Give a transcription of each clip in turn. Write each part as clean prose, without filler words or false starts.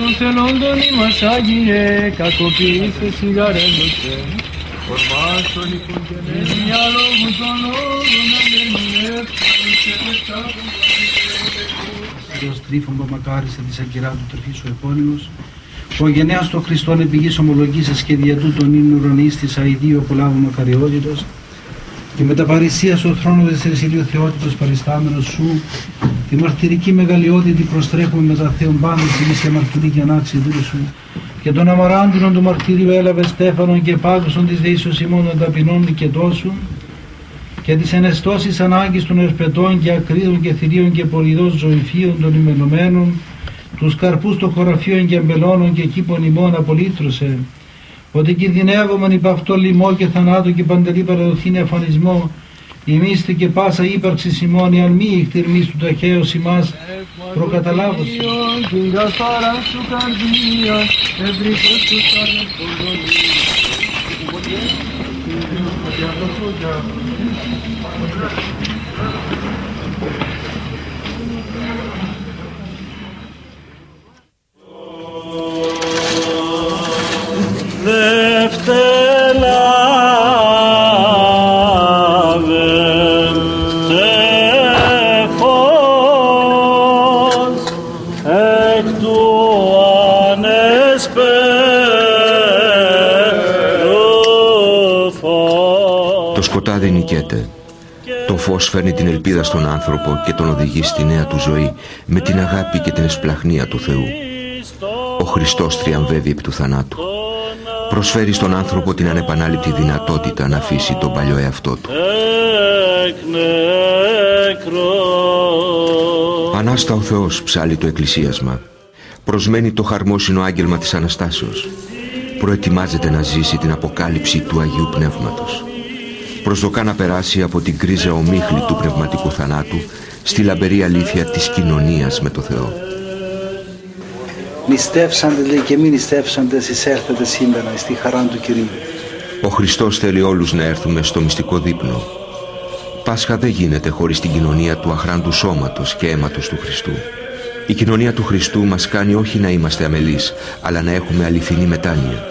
των θελόντων ημάς Άγιε, κακοποιήσε σιγαρέλωσε. Ορμάσον οικογενές, μια λόγου των λόγων ανεμιεύσεων και δεσάβων. Κύριος Τρίφωμα μακάρισε της ακυράτου τεφής σου επώνυμος, ο γενναίος των Χριστών επιγής ομολογήσας και διατού των ύμνων ουρανής της αηδίου απολάβου μακαριότητος, και με τα παρησία στο θρόνο της ερσιλιοθεότητος παριστάμενος σου, τη μαρτυρική μεγαλειότητα προστρέχουμε με τα Θεόν πάντες ημείς και μαρτυρή και ανάξι δούλου σου, και τον αμαράντινον του μαρτυρίου έλαβε Στέφανον και πάγωσον της δεήσεως ημών των ταπεινών νικετώσουν, και της ενεστώσης ανάγκης των ερπετών και ακρίδων και θηρίων και πολυδός ζωηφίων των ημενωμένων, τους καρπούς των χωραφίων και αμπελώνων και κήπων ημών απολύτρωσε, ότι κινδυνεύομεν υπ' αυτό λοιμό και θανάτου και παντελή παραδοθήν αφανισμό, ημίστε και πάσα ύπαρξη ημών, εάν μη ηχτηρμής του ταχαίως ημάς προκαταλάβωση. Την καθαρά σου καρδία, ευρύχος του Το σκοτάδι νικέται. Το φως φέρνει την ελπίδα στον άνθρωπο και τον οδηγεί στη νέα του ζωή με την αγάπη και την εσπλαχνία του Θεού. Ο Χριστός τριαμβεύει επί του θανάτου. Προσφέρει στον άνθρωπο την ανεπανάληπτη δυνατότητα να αφήσει τον παλιό εαυτό του. Ανάστα ο Θεός, ψάλλει το εκκλησίασμα. Προσμένει το χαρμόσυνο άγγελμα της Αναστάσεως. Προετοιμάζεται να ζήσει την αποκάλυψη του Αγίου Πνεύματος. Προσδοκά να περάσει από την γκρίζα ομίχλη του πνευματικού θανάτου στη λαμπερή αλήθεια της κοινωνίας με το Θεό. Νηστεύσαντες, λέει, και μη νηστεύσαντες εισέλθετε σήμερα στη χαρά του Κυρίου. Ο Χριστός θέλει όλους να έρθουμε στο μυστικό δείπνο. Πάσχα δεν γίνεται χωρίς την κοινωνία του αχράντου σώματος και αίματος του Χριστού. Η κοινωνία του Χριστού μας κάνει όχι να είμαστε αμελείς, αλλά να έχουμε αληθινή μετάνοια.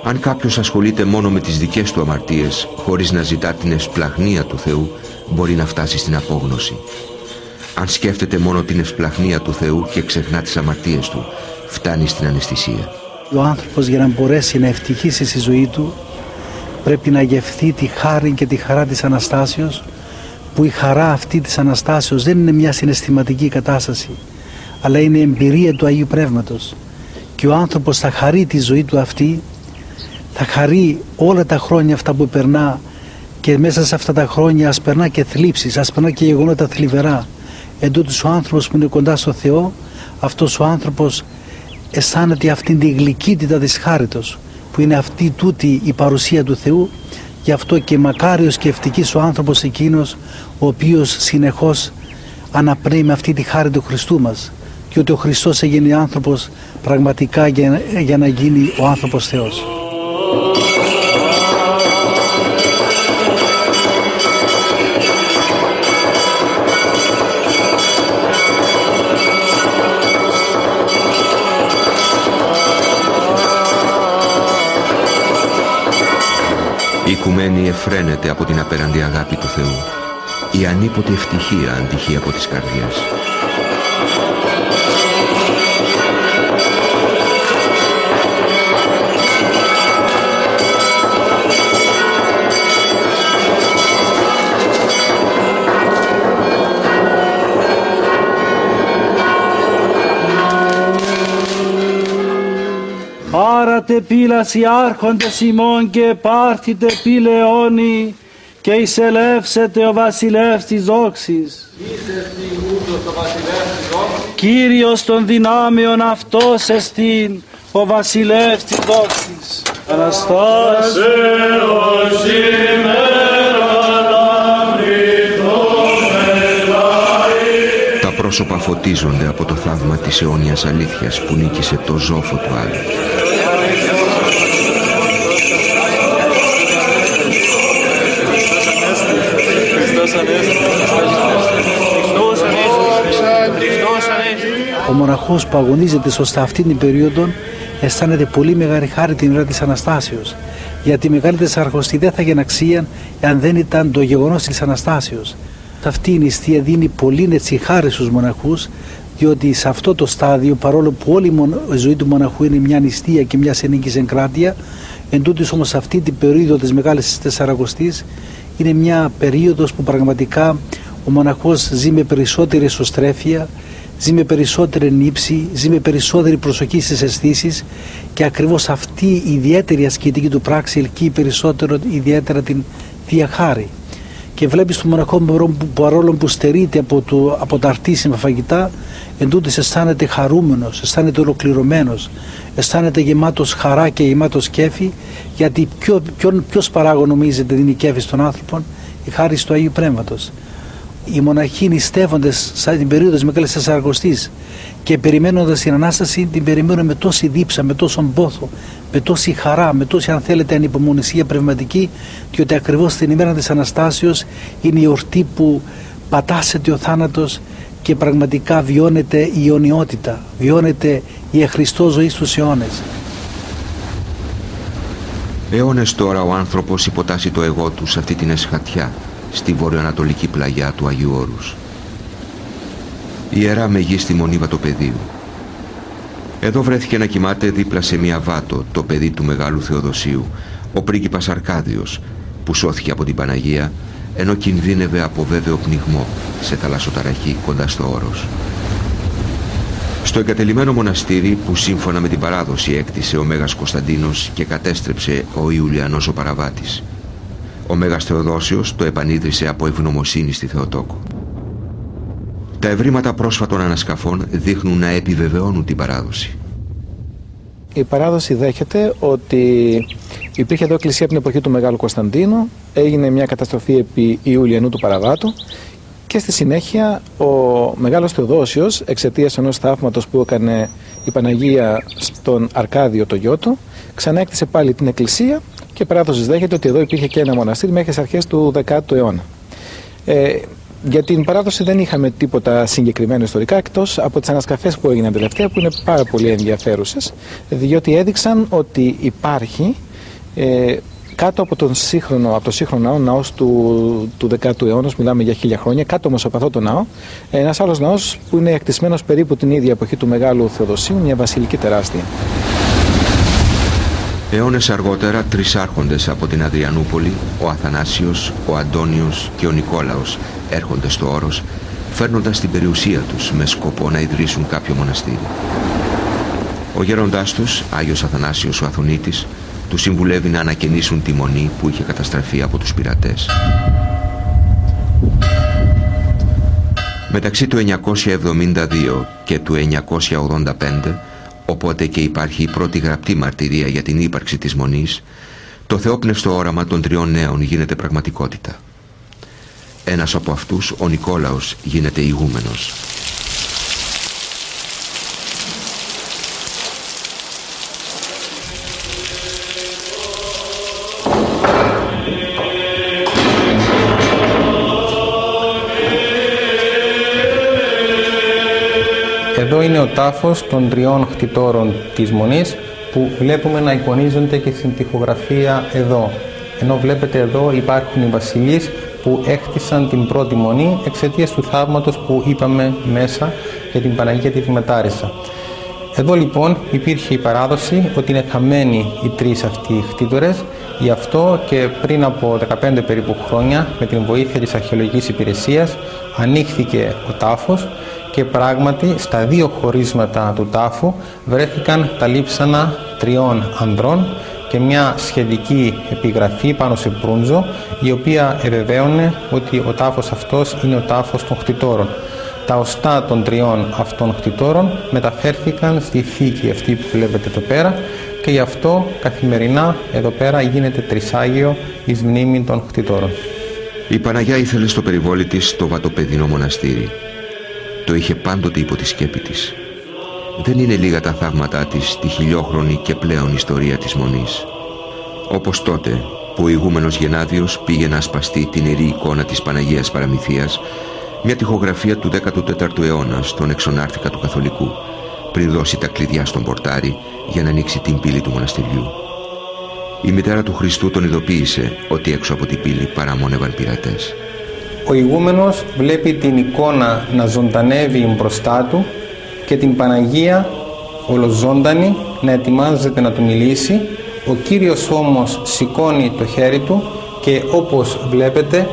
Αν κάποιος ασχολείται μόνο με τις δικές του αμαρτίες, χωρίς να ζητά την ευσπλαχνία του Θεού, μπορεί να φτάσει στην απόγνωση. Αν σκέφτεται μόνο την ευσπλαχνία του Θεού και ξεχνά τις αμαρτίες του, φτάνει στην αναισθησία. Ο άνθρωπος, για να μπορέσει να ευτυχήσει στη ζωή του, πρέπει να γευθεί τη χάρη και τη χαρά της Αναστάσεως, που η χαρά αυτή της Αναστάσεως δεν είναι μια συναισθηματική κατάσταση, αλλά είναι εμπειρία του Αγίου Πνεύματος. Και ο άνθρωπος θα χαρεί τη ζωή του αυτή, θα χαρεί όλα τα χρόνια αυτά που περνά, και μέσα σε αυτά τα χρόνια ας περνά και θλίψεις, ας περνά και γεγονότα θλιβερά. Εντούτοις ο άνθρωπος που είναι κοντά στο Θεό, αυτός ο άνθρωπος αισθάνεται αυτήν τη γλυκύτητα της χάριτος, που είναι αυτή τούτη η παρουσία του Θεού. Γι' αυτό και μακάριος και ευτυχής ο άνθρωπος εκείνος, ο οποίος συνεχώς αναπνέει με αυτή τη χάρη του Χριστού μας, και ότι ο Χριστός έγινε άνθρωπος πραγματικά για να γίνει ο άνθρωπος Θεός. Η οικουμένη εφραίνεται από την απέραντη αγάπη του Θεού. Η ανίποτη ευτυχία αντυχεί από τις καρδιές. Πάρατε πύλας οι άρχοντες ημών και πάρθητε πύλεόνι και εισελεύσετε ο βασιλεύς της δόξης. Κύριος των δυνάμεων αυτός εστίν ο βασιλεύς της δόξης. Αναστάσεως Τα πρόσωπα φωτίζονται από το θαύμα της αιώνιας αλήθειας που νίκησε το ζόφο του άλλου. Ο μοναχός μοναχός που αγωνίζεται σωστά αυτή την περίοδο αισθάνεται πολύ μεγάλη χάρη την ώρα της Αναστάσεως. Γιατί η Μεγάλη Τεσσαρακοστή δεν θα γίνει αξία αν δεν ήταν το γεγονός της Αναστάσεως. Αυτή η νηστεία δίνει πολύ χάρη στους μοναχούς, διότι σε αυτό το στάδιο, παρόλο που όλη η ζωή του μοναχού είναι μια νηστεία και μια ενίκης εγκράτεια, εν τούτης όμως αυτή την περίοδο της Μεγάλης Τεσσαρακοστής είναι μια περίοδος που πραγματικά ο μοναχός ζει με περισσότερη εσωστρέφεια, ζει με περισσότερη νύψη, ζει με περισσότερη προσοχή στις αισθήσεις και ακριβώς αυτή η ιδιαίτερη ασκητική του πράξη ελκύει περισσότερο ιδιαίτερα την Θεία Χάρη. Και βλέπεις τον μοναχό παρόλο που στερείται από τα αρτήσιμα φαγητά, εν τούτης αισθάνεται χαρούμενος, αισθάνεται ολοκληρωμένος, αισθάνεται γεμάτος χαρά και γεμάτος κέφι, γιατί ποιος παράγων νομίζετε δίνει κέφι στον άνθρωπο? Η χάρη του Αγίου Πνεύματος. Οι μοναχοί νηστεύοντες σαν την περίοδο της Μεγάλης Τεσσαρακοστής και περιμένοντας την Ανάσταση, την περιμένουν με τόση δίψα, με τόσον πόθο, με τόση χαρά, με τόση αν θέλετε ανυπομονησία πνευματική, διότι ακριβώς την ημέρα της Αναστάσεως είναι η ορτή που πατάσεται ο θάνατος και πραγματικά βιώνεται η αιωνιότητα, βιώνεται η εχριστός ζωή στους αιώνες. Αιώνες τώρα ο άνθρωπος υποτάσσει το εγώ του σε αυτή την εσχατιά, στη βορειοανατολική πλαγιά του Αγίου Όρους. Η Ιερά Μεγίστη Μονή Βατοπεδίου. Εδώ βρέθηκε να κοιμάται δίπλα σε μία Βάτο το παιδί του Μεγάλου Θεοδοσίου, ο πρίγκιπας Αρκάδιος, που σώθηκε από την Παναγία, ενώ κινδύνευε από βέβαιο πνιγμό σε θαλασσοταραχή κοντά στο Όρος. Στο εγκατελειμμένο μοναστήρι που σύμφωνα με την παράδοση έκτισε ο Μέγας Κωνσταντίνος και κατέστρεψε ο Ιουλιανός ο Παραβάτης, ο Μέγας Θεοδόσιος το επανίδρυσε από ευγνωμοσύνη στη Θεοτόκο. Τα ευρήματα πρόσφατων ανασκαφών δείχνουν να επιβεβαιώνουν την παράδοση. Η παράδοση δέχεται ότι υπήρχε εδώ εκκλησία από την εποχή του Μεγάλου Κωνσταντίνου, έγινε μια καταστροφή επί Ιουλιανού του Παραβάτου και στη συνέχεια ο Μεγάλος Θεοδόσιος, εξαιτίας ενός θαύματος που έκανε η Παναγία στον Αρκάδιο το γιο του, ξαναέκτισε πάλι την εκκλησία και η παράδοση δέχεται ότι εδώ υπήρχε και ένα μοναστήρι μέχρι τις αρχές του 10ου αιώνα. Για την παράδοση δεν είχαμε τίποτα συγκεκριμένο ιστορικά, εκτός από τις ανασκαφές που έγιναν τελευταία, που είναι πάρα πολύ ενδιαφέρουσες, διότι έδειξαν ότι υπάρχει κάτω από το σύγχρονο ναός του 10ου αιώνα, μιλάμε για 1000 χρόνια, κάτω όμως από αυτό το ναό, ένας άλλος ναός που είναι εκτισμένος περίπου την ίδια εποχή του Μεγάλου Θεοδοσίου, μια βασιλική τεράστια. Αιώνες αργότερα, τρεις άρχοντες από την Αδριανούπολη, ο Αθανάσιος, ο Αντώνιος και ο Νικόλαος, έρχονται στο Όρος, φέρνοντας την περιουσία τους με σκοπό να ιδρύσουν κάποιο μοναστήρι. Ο γέροντάς τους, Άγιος Αθανάσιος ο Αθωνίτης, τους συμβουλεύει να ανακαινήσουν τη μονή που είχε καταστραφεί από τους πειρατές. Μεταξύ του 972 και του 985, οπότε και υπάρχει η πρώτη γραπτή μαρτυρία για την ύπαρξη της μονής, το θεόπνευστο όραμα των τριών νέων γίνεται πραγματικότητα. Ένας από αυτούς, ο Νικόλαος, γίνεται ηγούμενος. Εδώ είναι ο τάφος των τριών χτιτόρων της Μονής που βλέπουμε να εικονίζονται και στην τοιχογραφία εδώ. Ενώ βλέπετε εδώ υπάρχουν οι βασιλείς που έκτισαν την πρώτη Μονή εξαιτίας του θαύματος που είπαμε μέσα για την Παναγία τη Δημετάρισσα. Εδώ λοιπόν υπήρχε η παράδοση ότι είναι χαμένοι οι τρεις αυτοί χτίτορες, γι' αυτό και πριν από 15 περίπου χρόνια με την βοήθεια της αρχαιολογικής υπηρεσίας ανοίχθηκε ο τάφος και πράγματι στα δύο χωρίσματα του τάφου βρέθηκαν τα λείψανα τριών ανδρών και μια σχετική επιγραφή πάνω σε μπρούντζο, η οποία ευεβαίωνε ότι ο τάφος αυτός είναι ο τάφος των χτιτόρων. Τα οστά των τριών αυτών χτιτόρων μεταφέρθηκαν στη θήκη αυτή που βλέπετε εδώ πέρα και γι' αυτό καθημερινά εδώ πέρα γίνεται τρισάγιο εις μνήμη των χτιτόρων. Η Παναγιά ήθελε στο περιβόλι της το βατοπεδινό μοναστήρι. Το είχε πάντοτε υπό τη σκέπη της. Δεν είναι λίγα τα θαύματά της στη χιλιόχρονη και πλέον ιστορία της Μονής. Όπως τότε που ο ηγούμενος Γενάδιος πήγε να ασπαστεί την ιερή εικόνα της Παναγίας Παραμυθίας, μια τοιχογραφία του 14ου αιώνα στον εξωνάρθηκα του Καθολικού, πριν δώσει τα κλειδιά στον πορτάρι για να ανοίξει την πύλη του μοναστηριού. Η μητέρα του Χριστού τον ειδοποίησε ότι έξω από την πύλη παραμόνευαν πειρατές. Ο ηγούμενος βλέπει την εικόνα να ζωντανεύει μπροστά του και την Παναγία ολοζώντανη να ετοιμάζεται να του μιλήσει. Ο Κύριος όμως σηκώνει το χέρι του και όπως βλέπετε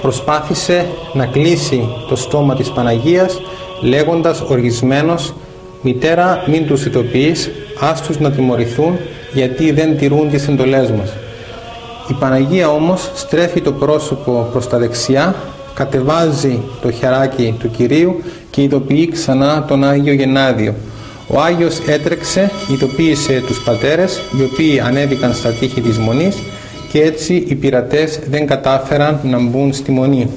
προσπάθησε να κλείσει το στόμα της Παναγίας λέγοντας οργισμένος «Μητέρα, μην τους ειδοποιείς, ας τους να τιμωρηθούν γιατί δεν τηρούν τις εντολές μας». Η Παναγία όμως στρέφει το πρόσωπο προς τα δεξιά, κατεβάζει το χεράκι του Κυρίου και ειδοποιεί ξανά τον Άγιο Γεννάδιο. Ο Άγιος έτρεξε, ειδοποίησε τους πατέρες, οι οποίοι ανέβηκαν στα τείχη της Μονής και έτσι οι πειρατές δεν κατάφεραν να μπουν στη Μονή.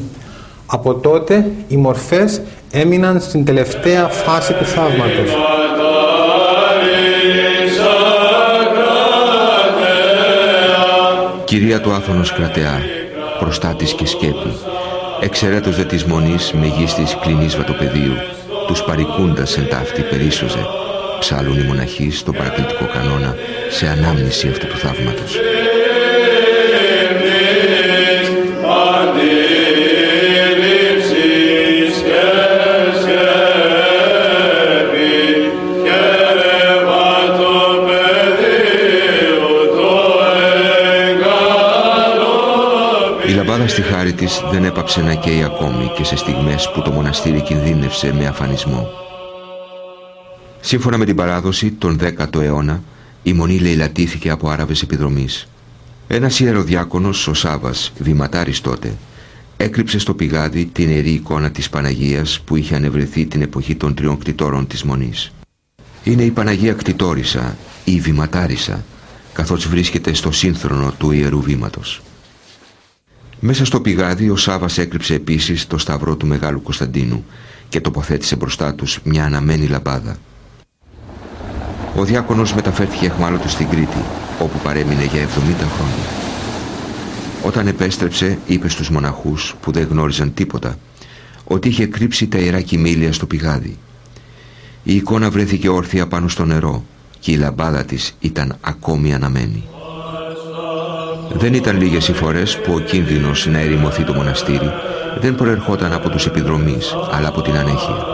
Από τότε οι μορφές έμειναν στην τελευταία φάση του θαύματος. Κυρία του Άθωνος Κρατεά, προστάτης και σκέπη, εξαιρέτως δε της Μονής μεγίστης κλινής βατοπεδίου, τους παρικούντας εν ταύτη περίσσοζε, ψάλλουν οι μοναχοί στο παρακλητικό κανόνα σε ανάμνηση αυτού του θαύματος. Η λαμπάδα στη χάρη της δεν έπαψε να καίει ακόμη και σε στιγμές που το μοναστήρι κινδύνευσε με αφανισμό. Σύμφωνα με την παράδοση, τον 10ο αιώνα, η Μονή λαιλατήθηκε από Άραβες επιδρομής. Ένας ιεροδιάκονος, ο Σάβας, βηματάρης τότε, έκρυψε στο πηγάδι την ιερή εικόνα της Παναγίας που είχε ανεβρεθεί την εποχή των 3 κτητόρων της Μονής. Είναι η Παναγία Κτητόρισα ή Βηματάρισα, καθώς βρίσκεται στο σύνθρονο του Ιερού Βήματος. Μέσα στο πηγάδι ο Σάβας έκρυψε επίσης το σταυρό του Μεγάλου Κωνσταντίνου και τοποθέτησε μπροστά τους μια αναμένη λαμπάδα. Ο διάκονος μεταφέρθηκε αιχμάλωτος στην Κρήτη, όπου παρέμεινε για 70 χρόνια. Όταν επέστρεψε, είπε στους μοναχούς που δεν γνώριζαν τίποτα ότι είχε κρύψει τα ιερά κοιμήλια στο πηγάδι. Η εικόνα βρέθηκε όρθια πάνω στο νερό και η λαμπάδα της ήταν ακόμη αναμένη. Δεν ήταν λίγες οι φορές που ο κίνδυνος να ερημωθεί το μοναστήρι δεν προερχόταν από τους επιδρομείς, αλλά από την ανέχεια.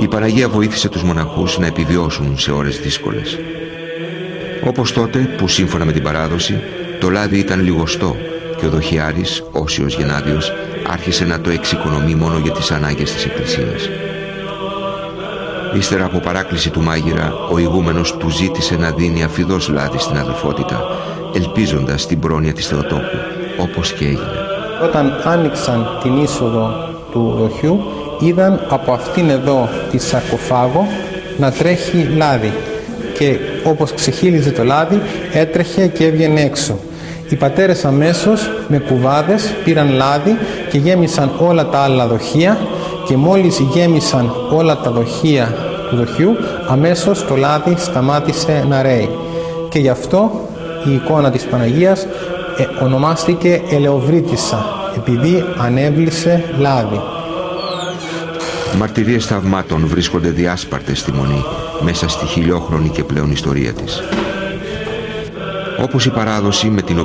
Η Παναγία βοήθησε τους μοναχούς να επιβιώσουν σε ώρες δύσκολες. Όπως τότε που σύμφωνα με την παράδοση το λάδι ήταν λιγοστό και ο δοχιάρης, Όσιος Γεννάδιος, άρχισε να το εξοικονομεί μόνο για τις ανάγκες της Εκκλησίας. Ύστερα από παράκληση του μάγειρα, ο ηγούμενος του ζήτησε να δίνει αφιδώς λάδι στην αδελφότητα, ελπίζοντας την πρόνοια της Θεοτόκου, όπως και έγινε. Όταν άνοιξαν την είσοδο του δοχιού, είδαν από αυτήν εδώ τη σαρκοφάγο να τρέχει λάδι και όπως ξεχύλιζε το λάδι έτρεχε και έβγαινε έξω. Οι πατέρες αμέσως με κουβάδες πήραν λάδι και γέμισαν όλα τα άλλα δοχεία και μόλις γέμισαν όλα τα δοχεία του δοχιού αμέσως το λάδι σταμάτησε να ρέει και γι' αυτό η εικόνα της Παναγίας ονομάστηκε Ελεοβρίτισσα, επειδή ανέβλησε λάδι. Μαρτυρίες θαυμάτων βρίσκονται διάσπαρτες στη Μονή μέσα στη χιλιόχρονη και πλέον ιστορία της. Όπως η παράδοση με την